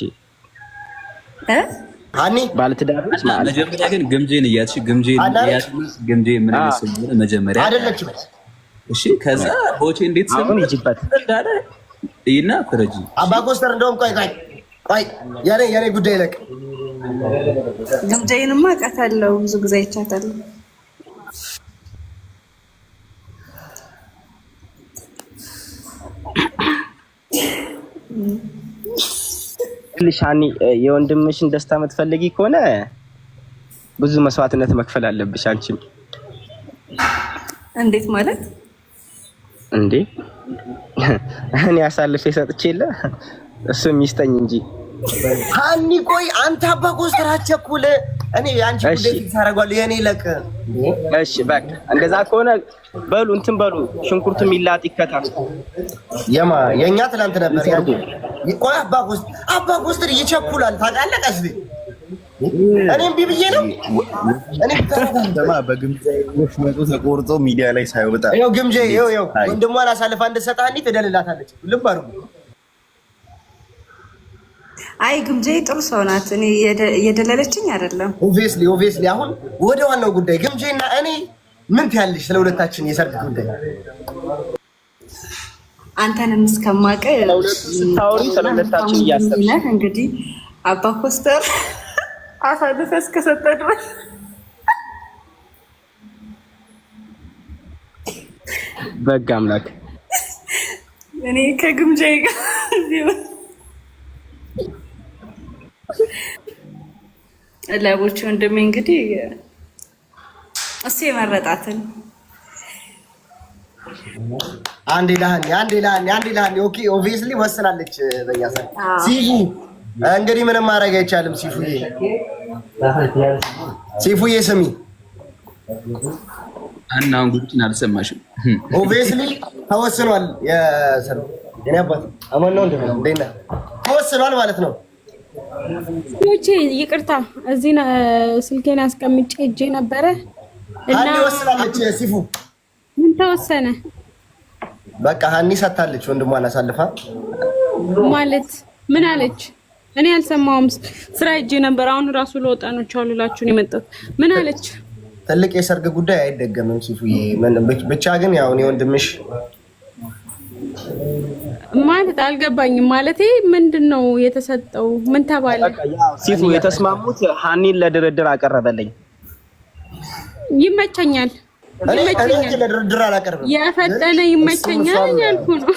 ሀኒ ባለትዳር ናት ማለት መጀመሪያ ግን ግምጄን እያልሽ ግምጄ ምን አይመስልም መጀመሪያ አይደለችም። እሺ ከዛ ቦቼ እንዴት አሁን ይጅበት እና ፍረጂ አባ ኮስተር እንደውም ቆይ የኔ ጉዳይ ለቅ ግምጃዬንማ አውቃታለሁ፣ ብዙ ጊዜ አይቻታለሁ። ልሻኒ የወንድምሽን ደስታ የምትፈልጊ ከሆነ ብዙ መስዋዕትነት መክፈል አለብሽ አንቺም። እንዴት ማለት እንዴ? እኔ አሳልፌ ሰጥቼለ እሱ የሚስጠኝ እንጂ። ሀኒ ቆይ አንተ አባ ኮስተር አትቸኩል። እኔ አንቺ ጉዳይ ታረጋለህ የኔ ለቅ። እሺ በቃ እንደዛ ከሆነ በሉ እንትን በሉ። ሽንኩርቱ ሚላጥ ይከታል። የኛ ትላንት ነበር ያንቺ። ቆይ አባ ኮስተር ይቸኩላል ታውቃለህ። ቀስ እኔም ቢብዬ ነው እኔ ተማ በግምጃዎች መቶ ተቆርጦ ሚዲያ ላይ ሳይወጣ ይኸው ግምጄ ይኸው ወንድሟን አሳልፋ እንድትሰጥ ሀኒ ትደልላታለች። ልብ አድርጉ። አይ ግምጃዬ ጥሩ ሰው ናት። እኔ የደለለችኝ አይደለም። ኦብቪየስሊ አሁን ወደ ዋናው ጉዳይ ግምጄና እኔ ምን ትያለሽ ስለ ሁለታችን የሰርግ ጉዳይ? አንተንም እስከማውቅ ስታወሪ ስለ ሁለታችን እያሰብሽ እንግዲህ አባ ኮስተር አሳልፈ እስከሰጠ ድረስ በግ አምላክ እኔ ከግምጃዬ ጋር ለቦቼ ወንድሜ እንግዲህ እሱ የመረጣትን አንዴ ለሀኒ ኦኬ ኦብቪየስሊ ወስናለች። በያሰ ሲፉ እንግዲህ ምንም ማድረግ አይቻልም። ሲፉዬ ስሚ አናውን ጉድን አልሰማሽም። ኦብቪየስሊ ተወስኗል። የኔ አባት አማን ነው እንደና ተወስኗል ማለት ነው። ሞቼ ይቅርታ እዚህ ስልኬን አስቀምጬ ሄጄ ነበረ እና ሀኒ ወስናለች። ሲፉ ምን ተወሰነ? በቃ ሀኒ ሰታለች ወንድሟን አሳልፋ ማለት ምን አለች? እኔ አልሰማሁም። ስራ ሄጄ ነበር። አሁን ራሱ ለወጣ ነው ቻሉላችሁ ነው የመጣሁት። ምን አለች? ትልቅ የሰርግ ጉዳይ አይደገምም ሲፉዬ። ብቻ ግን ያው እኔ ወንድምሽ ማለት አልገባኝም። ማለቴ ምንድነው የተሰጠው? ምን ተባለ? ሲፉ የተስማሙት ሀኒን ለድርድር አቀረበልኝ። ይመቸኛል ለድርድር አላቀርብም። የፈጠነ ይመቸኛል ያልኩ ነው።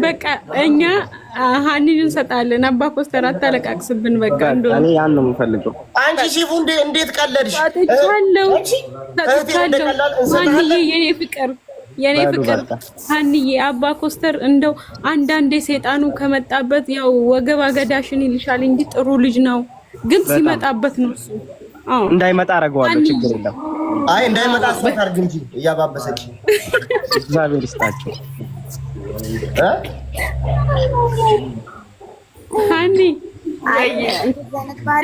በቃ እኛ ሀኒን እንሰጣለን። አባ ኮስተር አታለቃቅስብን። በቃ እንደው እኔ ያን ነው የምፈልገው። አንቺ ሲፉ እንዴት ቀለድሽ? ሰጥቻለሁ። ሀኒዬ የኔ ፍቅር ሀኒዬ አባ ኮስተር እንደው አንዳንዴ ሰይጣኑ ከመጣበት ያው ወገብ አገዳሽን ይልሻል እንጂ ጥሩ ልጅ ነው። ግን ሲመጣበት ነው እሱ እንዳይመጣ አደርገዋለሁ። ችግር የለም። አይ እንዳይመጣ አስፈታርግ እንጂ እያባበሰች እግዚአብሔር ይስጣቸው። ሀኒ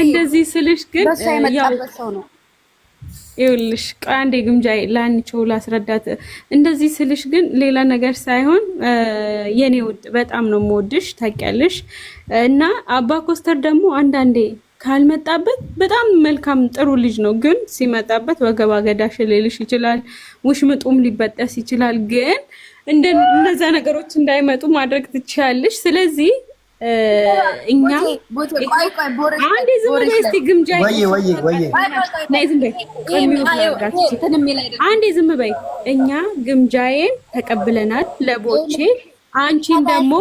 እንደዚህ ስልሽ ግን ይኸውልሽ አንዴ ግምጃዬ ላንቺው ላስረዳት። እንደዚህ ስልሽ ግን ሌላ ነገር ሳይሆን የኔ ውድ በጣም ነው የምወድሽ ታውቂያለሽ። እና አባ ኮስተር ደግሞ አንዳንዴ ካልመጣበት በጣም መልካም ጥሩ ልጅ ነው። ግን ሲመጣበት ወገባ ገዳሽ ሊልሽ ይችላል፣ ውሽምጡም ሊበጠስ ይችላል። ግን እነዛ ነገሮች እንዳይመጡ ማድረግ ትችያለሽ። ስለዚህ እኛ አንዴ ዝም በይ እስቲ ግምጃ አንዴ ዝም በይ። እኛ ግምጃዬን ተቀብለናል ለቦቼ። አንቺን ደግሞ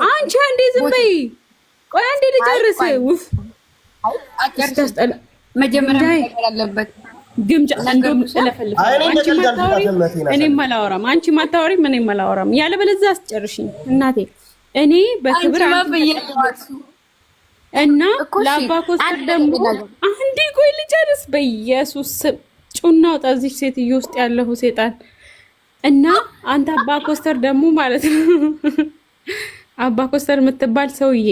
አንቺ አንዴ ዝም በይ። ቆይ አንዴ ልጨርስ። ውፍ መጀመሪያ ያለበት ግምጃ እንደውም ስለፈልፍ እኔም አላወራም። አንቺ ማታወሪም እኔም አላወራም። ያለበለዚያ አስጨርሽኝ እናቴ። እኔ በክብር እና ለአባ ኮስተር ደግሞ አንዴ ቆይ ልጨርስ። በኢየሱስ ስም ጩና ወጣ እዚህ ሴትዮ ውስጥ ያለው ሴጣን እና አንተ አባ ኮስተር ደግሞ ማለት ነው አባ ኮስተር የምትባል ሰውዬ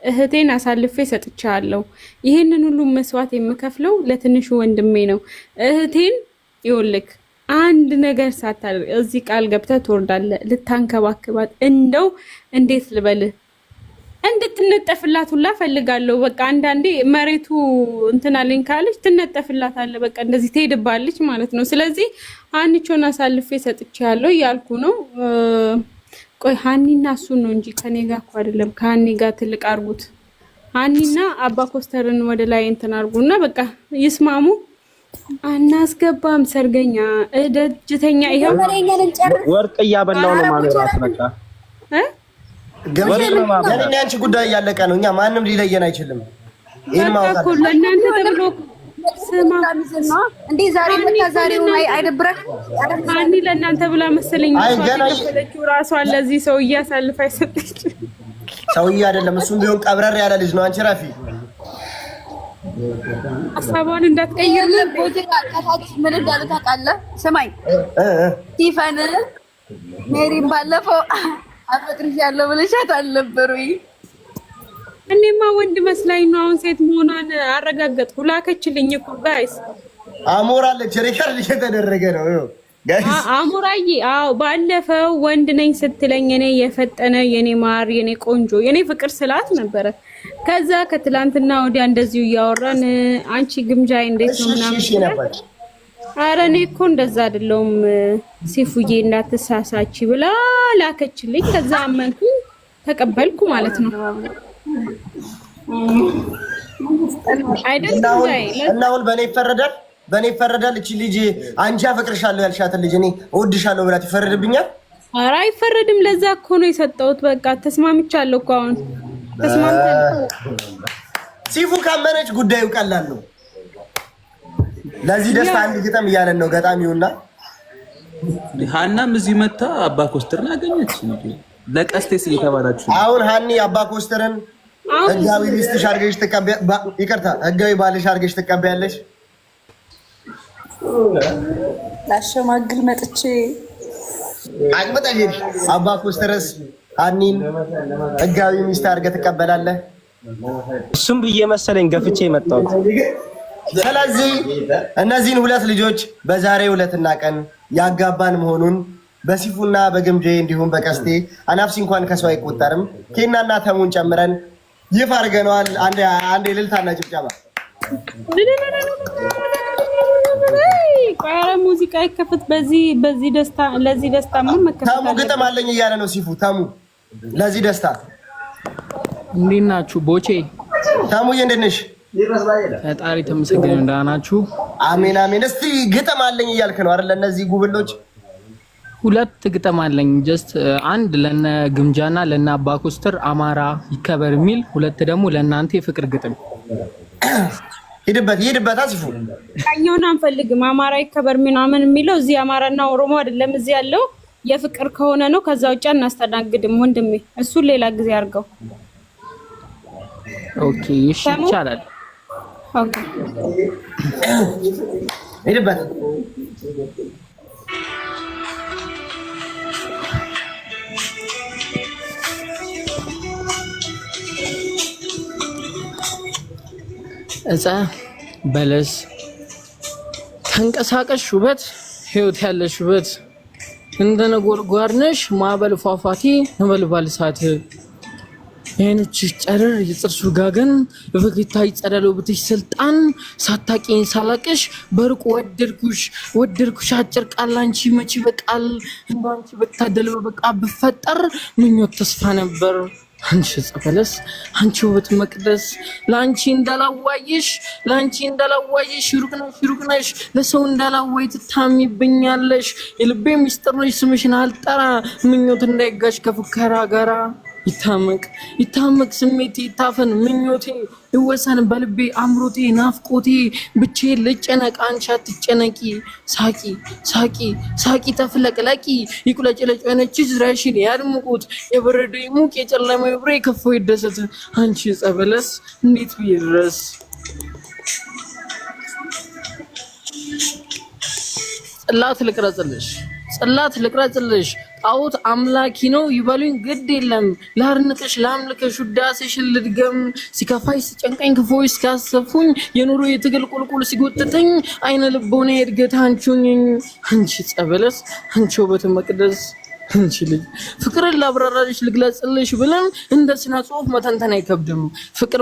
እህቴን አሳልፌ ሰጥቻለሁ። ይሄንን ሁሉ መስዋዕት የምከፍለው ለትንሹ ወንድሜ ነው። እህቴን ይወልክ አንድ ነገር ሳታደርግ እዚህ ቃል ገብተህ ትወርዳለህ ልታንከባክባት። እንደው እንዴት ልበልህ እንድትነጠፍላት ሁላ ፈልጋለሁ። በቃ አንዳንዴ መሬቱ እንትናለኝ ካለች ትነጠፍላታለህ። በቃ እንደዚህ ትሄድባለች ማለት ነው። ስለዚህ አንቺውን አሳልፌ ሰጥቻለሁ እያልኩ ነው። ቆይ ሀኒና እሱ ነው እንጂ ከኔ ጋር እኮ አይደለም። ከሀኒ ጋር ትልቅ አርጉት። ሀኒና አባ ኮስተርን ወደ ላይ እንትን አርጉና በቃ ይስማሙ። አናስገባም ሰርገኛ እደጅተኛ ይሄው ወርቅ እያበላው ነው ማለት ራስ በቃ ገና አንቺ ጉዳይ ያለቀ ነው። እኛ ማንም ሊለየን አይችልም። ይሄን ማውጣት እኮ ለእናንተ ተብሎ ስማ እንዴ ዛሬ መታ ዛሬው አይደብረክ? ሀኒ ለእናንተ ብላ መሰለኝ የከፈለችው ራሷን ለዚህ ሰው እያሳልፋ አይሰጥች። ሰውዬ አይደለም እሱም ቢሆን ቀብረር ያለ ልጅ ነው። አንቺ ራፊ ሀሳቧን እንዳትቀይር። ምን እንዳለ ታውቃለህ? ስማኝ ስቲፈን ሜሪን ባለፈው አፈቅርሻለሁ ብለሻት አልነበር ወይ? እኔማ ወንድ መስላኝ ነው። አሁን ሴት መሆኗን አረጋገጥኩ። ላከችልኝ እኮ ጋይስ። አሞራለች ሪከርድ እየተደረገ ነው ጋይስ። አሞራዬ አዎ፣ ባለፈው ወንድ ነኝ ስትለኝ እኔ የፈጠነ የኔ ማር የኔ ቆንጆ የኔ ፍቅር ስላት ነበረ። ከዛ ከትላንትና ወዲያ እንደዚሁ እያወራን አንቺ ግምጃዬ እንዴት ነው ምናምን። ኧረ እኔ እኮ እንደዛ አይደለሁም ሲፉዬ እንዳትሳሳቺ ብላ ላከችልኝ። ከዛ አመንኩ ተቀበልኩ ማለት ነው አይደል? እና አሁን በእኔ ይፈረዳል። እቺ ልጅ አንቺ አፈቅርሻለሁ ያልሻትን ልጅ እኔ እወድሻለሁ ብላት ይፈረድብኛል? ኧረ አይፈረድም። ለዛ እኮ ነው የሰጠሁት። በቃ ተስማምቻለሁ እኮ አሁን ተስማምቻለሁ። ሲፉ ካመነች ጉዳዩ ቀላል ነው። ለዚህ ደስታ አንድ ግጥም እያለን ነው ገጣሚውና ሀናም እዚህ መታ አባ ኮስተርን አገኘች። ለቀስቴስ እየተባላችሁ አሁን ሀኒ አባ ኮስተርን ህጋዊ ሚስትሽ አድርገሽ ይቅርታ ህጋዊ ባልሽ አድርገሽ ትቀበያለሽ? ላሸማግል መጥቼ አግበጣሽ አባ ኮስተርስ ሀኒን ህጋዊ ሚስት አድርገህ ትቀበላለህ? እሱም ብዬ መሰለኝ ገፍቼ መጣሁት። ስለዚህ እነዚህን ሁለት ልጆች በዛሬው ዕለትና ቀን ያጋባን መሆኑን በሲፉና በግምጄ እንዲሁም በቀስቴ አናፍሲ እንኳን ከሰው አይቆጠርም ኬናና ተሙን ጨምረን ይፋ አድርገነዋል። አንድ እልልታና ጭብጨባ። ቆያለ ሙዚቃ ይከፈት። በዚህ ደስታ ለዚህ ደስታ ምን መከፈት ተሙ ግጥም አለኝ እያለ ነው ሲፉ። ተሙ ለዚህ ደስታ እንዴት ናችሁ? ቦቼ ተሙዬ እንዴት ነሽ? ፈጣሪ ተመስገን። እንደና ናችሁ? አሜን አሜን። እስቲ ግጥም አለኝ እያልክ ነው አይደል? እነዚህ ጉብሎች ሁለት ግጥም አለኝ። ጀስት አንድ ለነ ግምጃና ለነ አባኮስተር አማራ ይከበር የሚል፣ ሁለት ደግሞ ለእናንተ የፍቅር ግጥም። ሂድበት አሲፉ። ካኛውን አንፈልግም። አማራ ይከበር ምናምን የሚለው እዚህ አማራና ኦሮሞ አይደለም እዚህ ያለው የፍቅር ከሆነ ነው። ከዛ ውጭ እናስተናግድም ወንድሜ። እሱን ሌላ ጊዜ አድርገው። ኦኬ እሺ ይቻላል። ኦኬ ሂድበት። እፀ በለስ ተንቀሳቀሽ ውበት ህይወት ያለሽ ውበት እንደ ነጎድጓድ ነሽ ማዕበል ፏፏቴ ነበልባል እሳት የዓይኖችሽ ጨረር የጥርሱ ጋገን በፈገግታ ይጸዳል ውበትሽ ስልጣን ሳታቂኝ ሳላቅሽ በሩቅ ወደድኩሽ አጭር ቃል አንቺ መች በቃል እንዳንቺ በታደለ በቃ ብፈጠር ምኞት ተስፋ ነበር። አንቺ ዕፀ በለስ አንቺ ውበት መቅደስ ላንቺ እንዳላዋይሽ ሩቅ ነሽ ለሰው እንዳላዋይ ትታሚብኛለሽ የልቤ ሚስጥር ነሽ ስምሽን አልጠራ ምኞት እንዳይጋሽ ከፉከራ ጋራ ይታመቅ ስሜቴ ይታፈን ምኞቴ ይወሰን በልቤ አምሮቴ ናፍቆቴ ብቻዬን ልጨነቅ አንቺ አትጨነቂ ሳቂ ተፍለቅለቂ ይቁለጭለጭ ወይነች ዝራሽን ያድምቁት የበረዶ ይሙቅ የጨለመ ብሬ ከፎ ይደሰት አንቺ ዕፀ በለስ እንዴት ብዬ ድረስ ጽላት ልቅረጽልሽ ጣዖት አምላኪ ነው ይበሉኝ ግድ የለም ላርንቅሽ ላምልክሽ ውዳሴሽን ልድገም ሲከፋይ ሲጨንቀኝ ክፉዎች ሲያሰፉኝ የኑሮ የትግል ቁልቁል ሲጎትተኝ አይነ ልቦና የእድገት አንቺኝ አንቺ ዕፀ በለስ አንቺ ውበት መቅደስ አንቺ ልጅ ፍቅርን ላብራራልሽ ልግለጽልሽ ብለን እንደ ስነ ጽሁፍ መተንተን አይከብድም። ፍቅር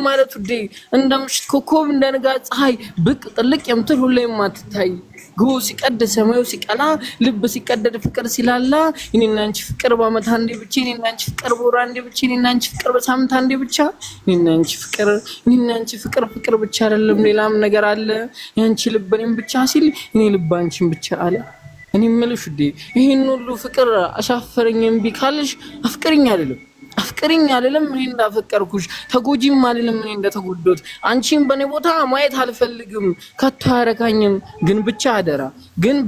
ማለት ውዴ እንደ ምሽት ኮከብ እንደ ንጋት ፀሐይ ብቅ ጥልቅ የምትል ሁሌም ማትታይ ግቡ ሲቀድ ሰማዩ ሲቀላ ልብ ሲቀደድ ፍቅር ሲላላ እኔና አንቺ ፍቅር በዓመት አንዴ ብቻ እኔና አንቺ ፍቅር በወር አንዴ ብቻ እኔና አንቺ ፍቅር በሳምንት አንዴ ብቻ እኔና አንቺ ፍቅር ብቻ አይደለም ሌላም ነገር አለ ያንቺ ልብ እኔም ብቻ ሲል እኔ ልብ አንቺን ብቻ አለ። እኔ የምልሽ ውዴ ይሄን ሁሉ ፍቅር አሻፈረኝ እምቢ ካልሽ አፍቅሪኝ አይደለም እኔ እንዳፈቀርኩሽ ተጎጂም አይደለም እኔ እንደተጎዶት አንቺን በኔ ቦታ ማየት አልፈልግም ከቶ አያረካኝም ግን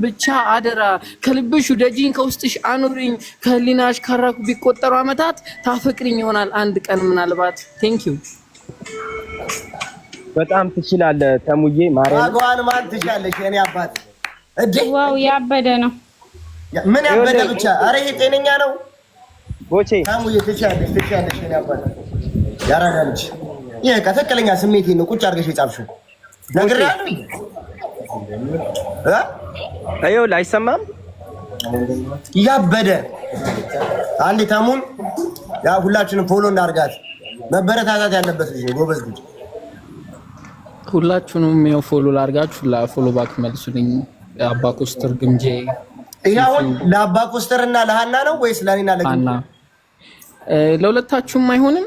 ብቻ አደራ ከልብሽ ውደጂኝ ከውስጥሽ አኑሪኝ ከህሊናሽ ካራኩ ቢቆጠሩ አመታት ታፈቅሪኝ ይሆናል አንድ ቀን ምናልባት። ቴንክ ዩ በጣም ትችላለህ ተሙዬ ማርያም አጓን ማን ትችላለሽ የኔ አባት ዋው ያበደ ነው ምን ያበደ ብቻ አረ ይሄ ጤነኛ ነው ቦቼ ታሙዬ ትችላለሽ የኔ አባት ያራዳልሽ ይሄ ከተከለኛ ስሜቴ ነው ቁጭ አድርገሽ የጻፍሽው ነገር ያለው አዮ አይሰማም ያበደ አንዴ ታሙን ያ ሁላችንም ፎሎ እናርጋት መበረታታት ያለበት ልጅ ነው ጎበዝ ልጅ ሁላችሁንም ነው ፎሎ ላርጋችሁ ፎሎ ባክ መልሱልኝ። አባኮስተር ግምጄ ይሄው ለአባኮስተርና ለሃና ነው ወይስ ለኔና ለግምጄ? ለሁለታችሁም አይሆንም?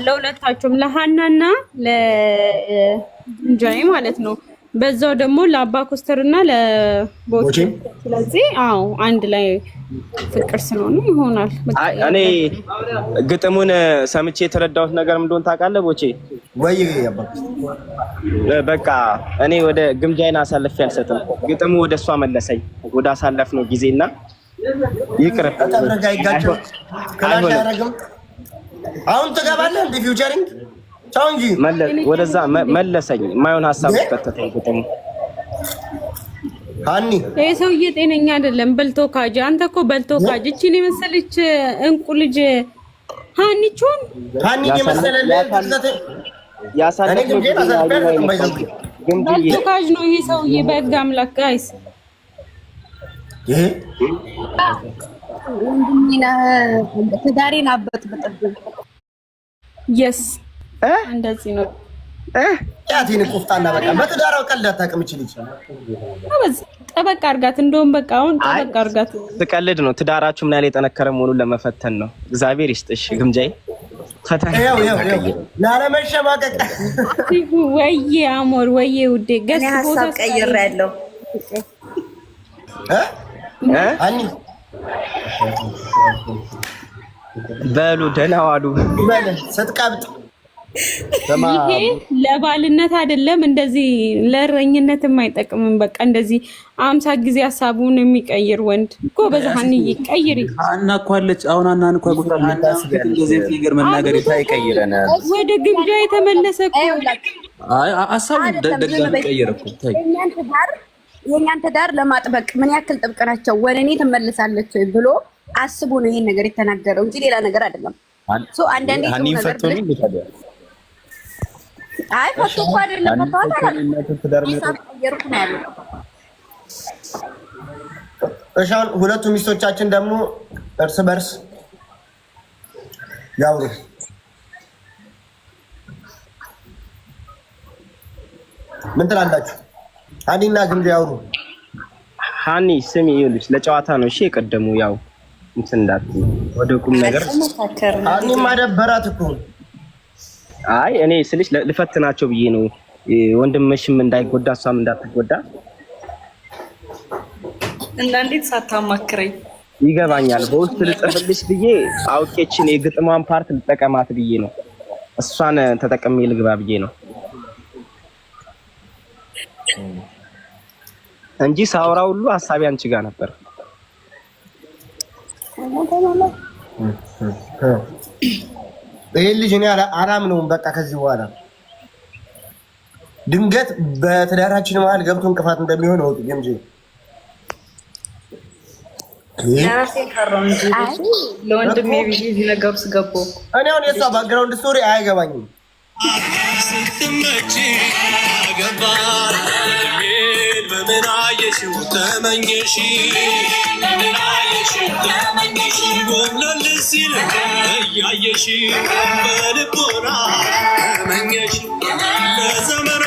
ለሁለታችሁም ለሃናና ለግምጄ ማለት ነው። በዛው ደግሞ ለአባኮስተርና ለቦቼ ስለዚህ አንድ ላይ ፍቅር ስለሆነ ይሆናል። እኔ ግጥሙን ሰምቼ የተረዳሁት ነገር ምን እንደሆነ ታውቃለህ ቦቼ? ወይ በቃ እኔ ወደ ግምጃይና አሳልፌ አልሰጥም። ግጥሙ ወደ እሷ መለሰኝ ወደ አሳለፍነው ጊዜና ይቅር ተጠብረጋ ይጋጨው ከላሽ ያረጋም አሁን ትገባለህ እንደ ፊውቸሪንግ ቻው እንጂ ወደዛ መለሰኝ የማይሆን ሀሳብ ከተተኝ ግጥሙ ሃኒ ይሄ ሰውዬ ጤነኛ አይደለም። በልቶ ካጅ አንተ እኮ በልቶ ካጅ እቺን የመሰለች እንቁ ልጅ ሃኒቾን ሃኒ የመሰለልህ ያሳለፈው ካጅ ነው ይሄ ሰውዬ። በህግ አምላክ ጋይስ ትዳሬን አበጥብጥብኝ። የስ እንደዚህ ነው። ያቲን ቁፍጣና በቃ በትዳራው ቀልድ አታውቅም። ጠበቅ አድርጋት። እንደውም በቃ አሁን ጠበቅ አድርጋት። ትቀልድ ነው። ትዳራችሁ ምን ያህል የጠነከረ መሆኑን ለመፈተን ነው። እግዚአብሔር ይስጥሽ ግምጃዬ። ፈተና ላለመሸማቀቅ ወይዬ አሞር ወይዬ ውዴ ገስ ቦታ ቀይሬያለሁ። በሉ ደህና ዋሉ። ስትቀብጥ ይሄ ለባልነት አይደለም፣ እንደዚህ ለእረኝነትም አይጠቅምም። በቃ እንደዚህ 50 ጊዜ ሀሳቡን የሚቀይር ወንድ ጎበዝ። ሀኒዬ ቀይሪ። አና እኮ አለች አሁን አናን እኮ እንደዚህ ነገር መናገር ይቀይረናል። ወደ ግብዣ የተመለሰ እኮ አይ ሀሳቡ ደግዳም ቀይረ እኮ ታይ የኛን ትዳር ለማጥበቅ ምን ያክል ጥብቅ ናቸው። ወደ እኔ ትመለሳለች ብሎ አስቡ ነው ይሄን ነገር የተናገረው እንጂ ሌላ ነገር አይደለም። ሶ አንዳንዴ ሀኒ ፈቶኝ ይታዲያ አይ ፈቶ እኮ አይደለም ፈቶ አይደለም። እሻን ሁለቱ ሚስቶቻችን ደግሞ እርስ በርስ ያውሩ። ምን ትላላችሁ? ሀኒና ግምጃ ያውሩ። ሀኒ ስሚ ይኸውልሽ ለጨዋታ ነው እሺ። የቀደሙ ያው እንትን እንዳት ወደ ቁም ነገር ሀኒ ማደበራት እኮ አይ እኔ ስልሽ ልፈትናቸው ብዬ ነው። ወንድምሽም እንዳይጎዳ እሷም እንዳትጎዳ እና እንዴት ሳታማክረኝ ይገባኛል። በውስጥ ልጽፍልሽ ብዬ አውቄችን የግጥሟን ፓርት ልጠቀማት ብዬ ነው። እሷን ተጠቅሜ ልግባ ብዬ ነው እንጂ ሳውራ ሁሉ ሐሳቤ አንቺ ጋር ነበር። ይሄ ልጅ እኔ አላምነውም። በቃ ከዚህ በኋላ ድንገት በትዳራችን መሀል ገብቶ እንቅፋት እንደሚሆን ወጥ እንጂ ለወንድሜ ብዬ እዚህ ነገር ውስጥ ገባሁ። እኔ አሁን የእሷ ባክግራውንድ ስቶሪ አያገባኝም። በምን አየሽው ተመኘሽ ጎምለል ሲል እያየሽ በልቦና ተመኘሽ ለዘመራ